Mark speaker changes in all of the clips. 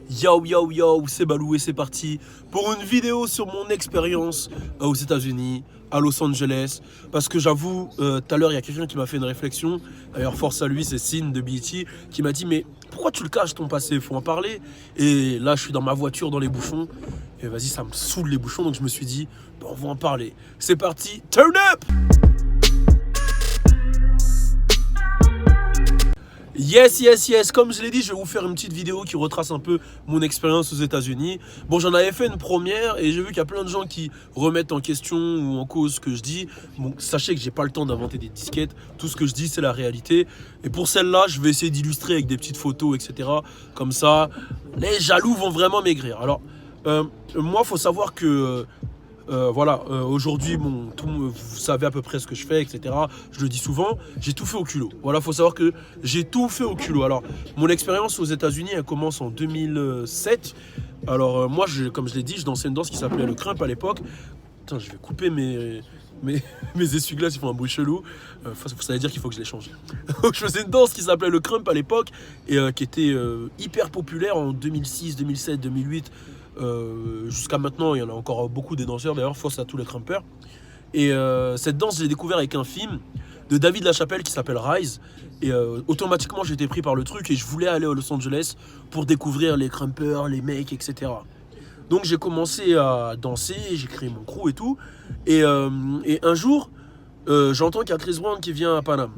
Speaker 1: Yo yo yo, c'est Balou et c'est parti pour une vidéo sur mon expérience aux États-Unis, à Los Angeles. Parce que j'avoue, tout à l'heure, il y a quelqu'un qui m'a fait une réflexion. D'ailleurs, force à lui, c'est Sin de BET qui m'a dit mais pourquoi tu le caches ton passé? Faut en parler. Et là, je suis dans ma voiture, dans les bouchons. Et vas-y, ça me saoule les bouchons, donc je me suis dit, bah, on va en parler. C'est parti, turn up! Yes, comme je l'ai dit, je vais vous faire une petite vidéo qui retrace un peu mon expérience aux États-Unis. Bon, j'en avais fait une première et j'ai vu qu'il y a plein de gens qui remettent en question ou en cause ce que je dis. Bon, sachez que j'ai pas le temps d'inventer des disquettes, tout ce que je dis c'est la réalité. Et pour celle-là, je vais essayer d'illustrer avec des petites photos, etc. Comme ça, les jaloux vont vraiment maigrir. Alors, moi, faut savoir que... aujourd'hui, vous savez à peu près ce que je fais, etc. Je le dis souvent, j'ai tout fait au culot. Voilà, faut savoir que j'ai tout fait au culot. Alors, mon expérience aux États-Unis, elle commence en 2007. Alors, moi, comme je l'ai dit, je dansais une danse qui s'appelait le crump à l'époque. Putain, je vais couper mes essuie-glaces, ils font un bruit chelou. Ça veut dire qu'il faut que je les change. Donc, je faisais une danse qui s'appelait le crump à l'époque et qui était hyper populaire en 2006, 2007, 2008. Jusqu'à maintenant, il y en a encore beaucoup des danseurs, d'ailleurs, force à tous les crumpers. Et cette danse, je l'ai découvert avec un film de David Lachapelle qui s'appelle Rise. Et automatiquement, j'ai été pris par le truc et je voulais aller à Los Angeles pour découvrir les crumpers, les mecs, etc. Donc j'ai commencé à danser, j'ai créé mon crew et tout. Et un jour, j'entends qu'il y a Chris Brown qui vient à Paname.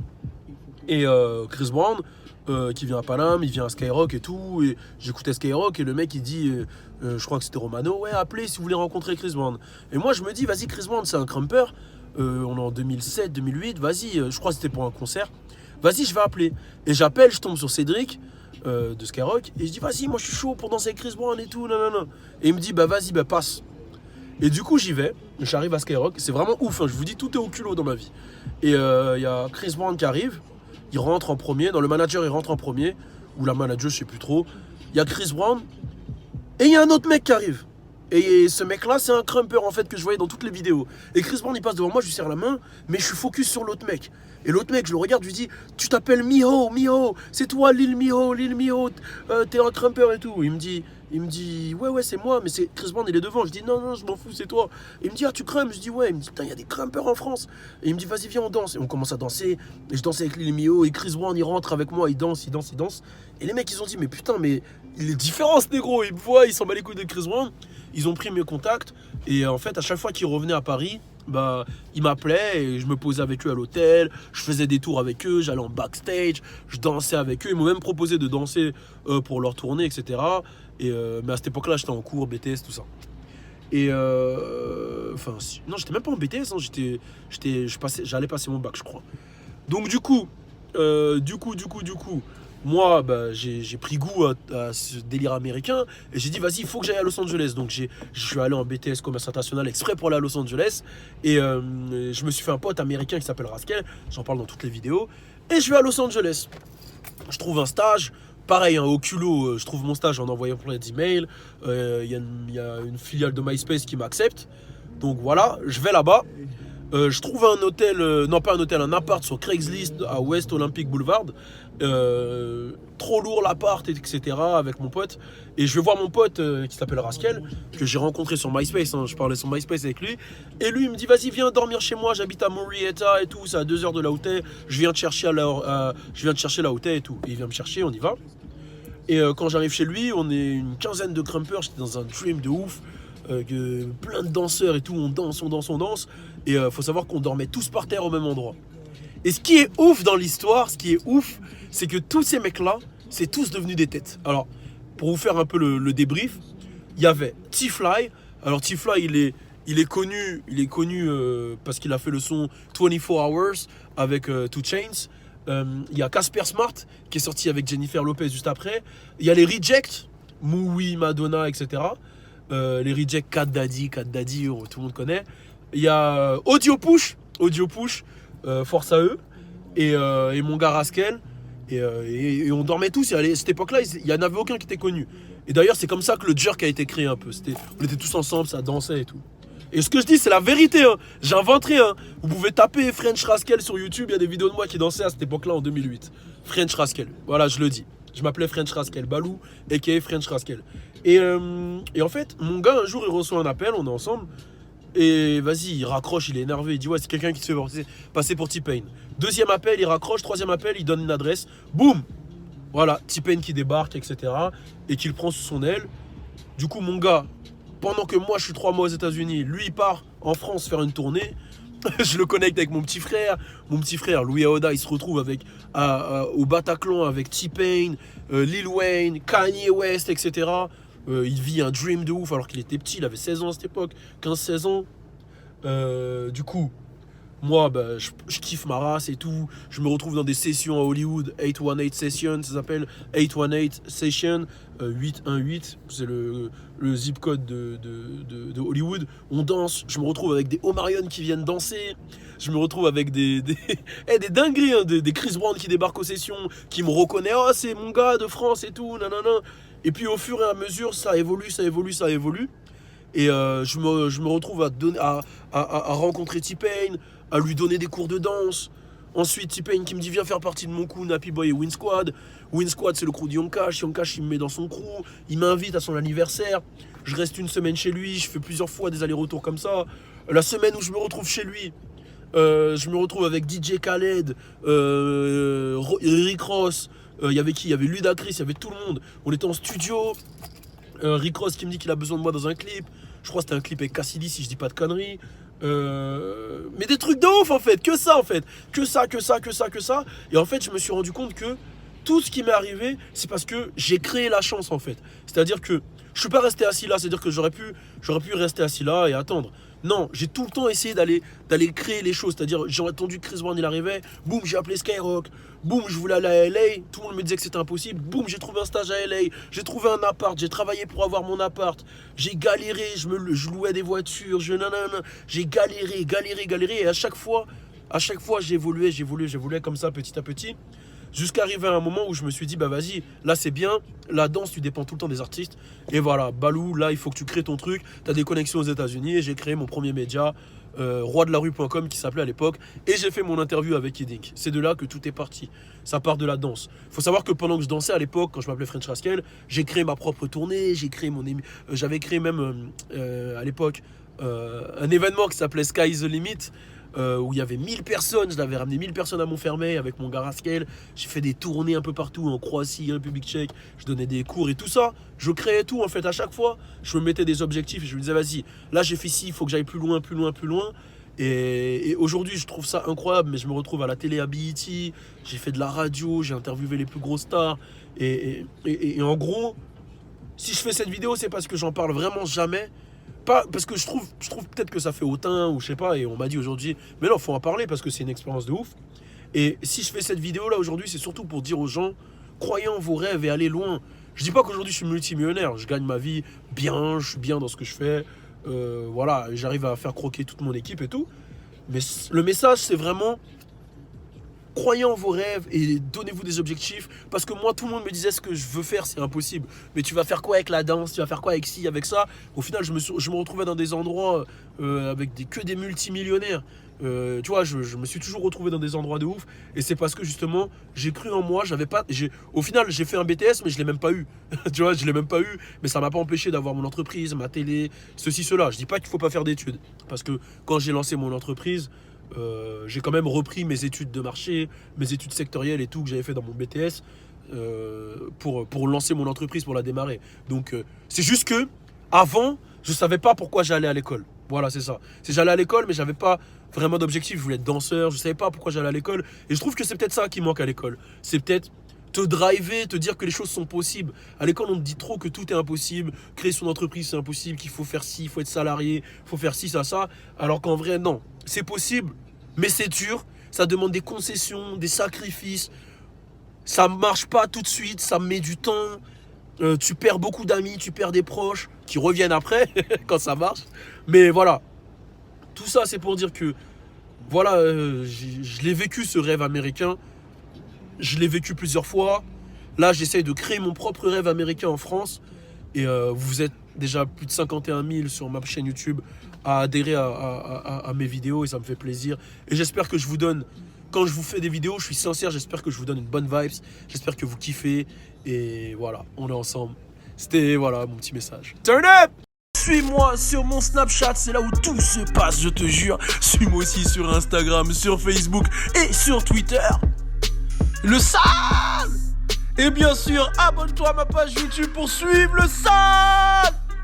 Speaker 1: Et Chris Brown qui vient à Paname, il vient à Skyrock et tout. Et j'écoutais Skyrock et le mec il dit, je crois que c'était Romano, ouais, appelez si vous voulez rencontrer Chris Brown. Et moi je me dis, vas-y, Chris Brown c'est un crumper. On est en 2007, 2008, vas-y, je crois que c'était pour un concert. Vas-y, je vais appeler. Et j'appelle, je tombe sur Cédric de Skyrock et je dis, vas-y, moi je suis chaud pour danser avec Chris Brown et tout, nanana. Et il me dit, bah vas-y, bah passe. Et du coup j'y vais, j'arrive à Skyrock, c'est vraiment ouf, hein, je vous dis, tout est au culot dans ma vie. Et il y a Chris Brown qui arrive. Il rentre en premier, dans le manager il rentre en premier, ou la manager je sais plus trop. Il y a Chris Brown, et il y a un autre mec qui arrive. Et ce mec là c'est un crumper en fait que je voyais dans toutes les vidéos. Et Chris Brown il passe devant moi, je lui serre la main, mais je suis focus sur l'autre mec. Et l'autre mec je le regarde, je lui dis, tu t'appelles Miho, c'est toi Lil Miho, t'es un crumper et tout. Il me dit ouais c'est moi, mais c'est Chris Brown il est devant. Je dis non je m'en fous, c'est toi. Et il me dit ah tu crumpes? Je dis ouais. Il me dit putain il y a des crumpers en France. Et il me dit vas-y viens on danse. Et on commence à danser. Et je dansais avec Lil Miho et Chris Brown il rentre avec moi, il danse. Et les mecs ils ont dit mais putain mais il est différent ce négro. Ils me voient, ils s'en bat les couilles de Chris Brown. Ils ont pris mes contacts et en fait à chaque fois qu'ils revenaient à Paris, bah, ils m'appelaient et je me posais avec eux à l'hôtel, je faisais des tours avec eux, j'allais en backstage, je dansais avec eux, ils m'ont même proposé de danser pour leur tournée, etc. Mais à cette époque-là, j'étais en cours, BTS, tout ça. Et non, j'étais même pas en BTS, hein, j'allais passer mon bac, je crois. Donc du coup, moi, bah, j'ai pris goût à ce délire américain et j'ai dit vas-y, il faut que j'aille à Los Angeles. Donc je suis allé en BTS commerce international exprès pour aller à Los Angeles et je me suis fait un pote américain qui s'appelle Raskel, j'en parle dans toutes les vidéos. Et je vais à Los Angeles. Je trouve un stage. Pareil, hein, au culot, je trouve mon stage en envoyant plein d'emails. Il y a une filiale de MySpace qui m'accepte. Donc voilà, je vais là-bas. Je trouve un hôtel, non pas un hôtel, un appart sur Craigslist à West Olympic Boulevard. Trop lourd l'appart, etc. avec mon pote. Et je vais voir mon pote qui s'appelle Raskel, que j'ai rencontré sur MySpace. Hein, je parlais sur MySpace avec lui. Et lui, il me dit vas-y, viens dormir chez moi. J'habite à Murrieta et tout. C'est à 2 heures de là où t'es. Je viens te chercher là où t'es et tout. Et il vient me chercher, on y va. Et quand j'arrive chez lui, on est une quinzaine de crumpers. J'étais dans un dream de ouf. Plein de danseurs et tout, on danse. Et faut savoir qu'on dormait tous par terre au même endroit. Et ce qui est ouf dans l'histoire, c'est que tous ces mecs-là, c'est tous devenus des têtes. Alors, pour vous faire un peu le débrief, il y avait T-Fly. Alors T-Fly, il est connu parce qu'il a fait le son 24 Hours avec 2 Chainz. Il y a Casper Smart qui est sorti avec Jennifer Lopez juste après. Il y a les Rejects, Moui, Madonna, etc. Les Rejects, Cat Daddy, tout le monde connaît. Il y a Audio Push, force à eux. Et mon gars Raskel. Et on dormait tous. Et à cette époque-là, il n'y en avait aucun qui était connu. Et d'ailleurs, c'est comme ça que le jerk a été créé un peu. On était tous ensemble, ça dansait et tout. Et ce que je dis, c'est la vérité. Hein. J'invente rien. Vous pouvez taper French Raskel sur YouTube. Il y a des vidéos de moi qui dansaient à cette époque-là en 2008. French Raskel. Voilà, je le dis. Je m'appelais French Rascal, Balou, aka French Rascal. Et en fait, mon gars, un jour, il reçoit un appel, on est ensemble. Et vas-y, il raccroche, il est énervé. Il dit ouais, c'est quelqu'un qui se fait passer pour T-Pain. Deuxième appel, il raccroche. Troisième appel, il donne une adresse. Boum. Voilà, T-Pain qui débarque, etc. Et qu'il prend sous son aile. Du coup, mon gars, pendant que moi, je suis 3 mois aux États-Unis, lui, il part en France faire une tournée. Je le connecte avec mon petit frère. Mon petit frère, Louis Aoda, il se retrouve au Bataclan avec T-Pain, Lil Wayne, Kanye West, etc. Il vit un dream de ouf alors qu'il était petit, il avait 16 ans à cette époque, 15-16 ans. Du coup, moi, bah, je kiffe ma race et tout. Je me retrouve dans des sessions à Hollywood, 818 Session, ça s'appelle 818 Session, 818, c'est le zip code de Hollywood. On danse, je me retrouve avec des Omarion qui viennent danser. Je me retrouve avec des dingueries, hein, des Chris Brown qui débarquent aux sessions, qui me reconnaissent, oh c'est mon gars de France et tout, nanana. Et puis au fur et à mesure, ça évolue. Et je me retrouve à rencontrer T-Pain, à lui donner des cours de danse. Ensuite, T-Pain qui me dit viens faire partie de mon crew, Nappy Boy et Win Squad. Win Squad, c'est le crew de Young Cash. Young Cash, il me met dans son crew. Il m'invite à son anniversaire. Je reste une semaine chez lui. Je fais plusieurs fois des allers-retours comme ça. La semaine où je me retrouve chez lui, je me retrouve avec DJ Khaled, Rick Ross. Il y avait qui? Il y avait Ludacris, il y avait tout le monde. On était en studio. Rick Ross qui me dit qu'il a besoin de moi dans un clip. Je crois que c'était un clip avec Cassidy si je dis pas de conneries. Mais des trucs de ouf en fait, que ça en fait. Que ça. Et en fait je me suis rendu compte que tout ce qui m'est arrivé, c'est parce que j'ai créé la chance en fait. C'est-à-dire que je suis pas resté assis là, c'est-à-dire que j'aurais pu rester assis là et attendre. Non, j'ai tout le temps essayé d'aller créer les choses. C'est-à-dire, j'ai attendu que Chris Brown il arrivait. Boum, j'ai appelé Skyrock. Boum, je voulais aller à LA. Tout le monde me disait que c'était impossible. Boum, j'ai trouvé un stage à LA. J'ai trouvé un appart. J'ai travaillé pour avoir mon appart. J'ai galéré. Je louais des voitures. J'ai galéré. Et à chaque fois, j'évoluais comme ça, petit à petit. Jusqu'à arriver à un moment où je me suis dit, bah vas-y, là c'est bien, la danse, tu dépends tout le temps des artistes. Et voilà, Balou, là il faut que tu crées ton truc. Tu as des connexions aux États-Unis et j'ai créé mon premier média, roidelarue.com qui s'appelait à l'époque. Et j'ai fait mon interview avec Yeddink. C'est de là que tout est parti. Ça part de la danse. Faut savoir que pendant que je dansais à l'époque, quand je m'appelais French Rascal, j'ai créé ma propre tournée, j'avais créé même à l'époque un événement qui s'appelait Sky is the Limit. Où il y avait 1000 personnes, je l'avais ramené 1000 personnes à Montfermeil avec mon gars Rascal. J'ai fait des tournées un peu partout, en Croatie, République tchèque, je donnais des cours et tout ça. Je créais tout en fait à chaque fois. Je me mettais des objectifs et je me disais vas-y, là j'ai fait ci, il faut que j'aille plus loin. Et aujourd'hui je trouve ça incroyable, mais je me retrouve à la télé à BET, j'ai fait de la radio, j'ai interviewé les plus grosses stars. Et en gros, si je fais cette vidéo, c'est parce que j'en parle vraiment jamais. Pas parce que je trouve peut-être que ça fait hautain ou je sais pas, et on m'a dit aujourd'hui mais non, faut en parler parce que c'est une expérience de ouf. Et si je fais cette vidéo là aujourd'hui, c'est surtout pour dire aux gens croyez en vos rêves et allez loin. Je dis pas qu'aujourd'hui je suis multimillionnaire, je gagne ma vie bien, je suis bien dans ce que je fais, voilà, j'arrive à faire croquer toute mon équipe et tout, mais le message c'est vraiment croyez en vos rêves et donnez-vous des objectifs. Parce que moi, tout le monde me disait ce que je veux faire, c'est impossible. Mais tu vas faire quoi avec la danse? Tu vas faire quoi avec ci, avec ça? Au final, je me retrouvais dans des endroits avec que des multimillionnaires. Tu vois, je me suis toujours retrouvé dans des endroits de ouf. Et c'est parce que justement, j'ai cru en moi. Au final, j'ai fait un BTS, mais je ne l'ai même pas eu. Tu vois, je ne l'ai même pas eu. Mais ça ne m'a pas empêché d'avoir mon entreprise, ma télé, ceci, cela. Je ne dis pas qu'il ne faut pas faire d'études. Parce que quand j'ai lancé mon entreprise, j'ai quand même repris mes études de marché, mes études sectorielles et tout que j'avais fait dans mon BTS pour lancer mon entreprise, pour la démarrer. Donc c'est juste que avant, je savais pas pourquoi j'allais à l'école. Voilà, c'est ça. J'allais à l'école, mais j'avais pas vraiment d'objectif. Je voulais être danseur, je savais pas pourquoi j'allais à l'école. Et je trouve que c'est peut-être ça qui manque à l'école. C'est peut-être te driver, te dire que les choses sont possibles. À l'école, on te dit trop que tout est impossible. Créer son entreprise, c'est impossible, qu'il faut faire ci, il faut être salarié, il faut faire ci, ça. Alors qu'en vrai, non. C'est possible, mais c'est dur. Ça demande des concessions, des sacrifices. Ça marche pas tout de suite, ça met du temps. Tu perds beaucoup d'amis, tu perds des proches qui reviennent après quand ça marche. Mais voilà. Tout ça, c'est pour dire que voilà, je l'ai vécu ce rêve américain. Je l'ai vécu plusieurs fois. Là, j'essaye de créer mon propre rêve américain en France. Et vous êtes déjà plus de 51 000 sur ma chaîne YouTube à adhérer à mes vidéos et ça me fait plaisir. Et j'espère que je vous donne quand je vous fais des vidéos, je suis sincère, j'espère que je vous donne une bonne vibes, j'espère que vous kiffez, et voilà, on est ensemble. C'était, voilà, mon petit message. Turn up! Suis-moi sur mon Snapchat, c'est là où tout se passe, je te jure. Suis-moi aussi sur Instagram, sur Facebook et sur Twitter. Le sale! Et bien sûr, abonne-toi à ma page YouTube pour suivre le sale!